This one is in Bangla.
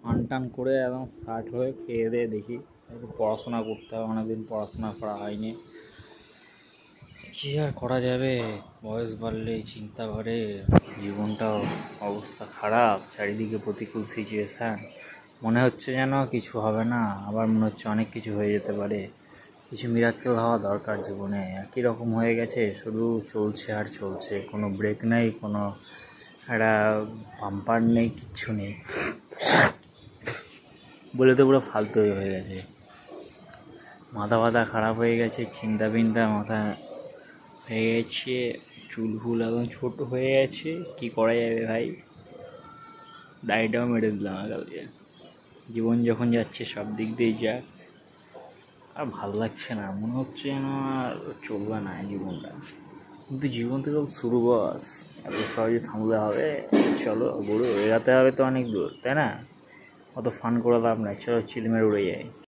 স্নান টান করে একদম স্টার্ট হয়ে খেয়ে দিয়ে দেখি একটু পড়াশোনা করতে হবে, অনেকদিন পড়াশোনা করা হয়নি। কী আর করা যাবে, বয়স বাড়লেই চিন্তা করে, জীবনটাও অবস্থা খারাপ, চারিদিকে প্রতিকূল সিচুয়েশান। মনে হচ্ছে যেন কিছু হবে না, আবার মনে হচ্ছে অনেক কিছু হয়ে যেতে পারে। কিছু মিরাক্কেল হওয়া দরকার জীবনে। একই রকম হয়ে গেছে, শুধু চলছে আর চলছে, কোনো ব্রেক নেই, কোনো একটা বাম্পার নেই, কিচ্ছু নেই। বলে তো পুরো ফালতু হয়ে গেছে, মাথা ফাথা খারাপ হয়ে গেছে, চিন্তা বিন্তা মাথা হয়ে গেছে, চুল ফুল একদম ছোট হয়ে গেছে। কি করা যাবে ভাই, দাড়িটাও মেরে দিলাম কালকে। জীবন যখন যাচ্ছে সব দিক দিয়ে যাক, আর ভালো লাগছে না, মনে হচ্ছে যেন আর চলবে না জীবনটা। কিন্তু জীবন তো কেবল শুরু বস, এত সহজে থামলে হবে? চলো বুড়ো, এগাতে হবে তো অনেক দূর, তাই না? অত ফান করে লাভ নাই, চলো চিল মেরে উড়ে যাই।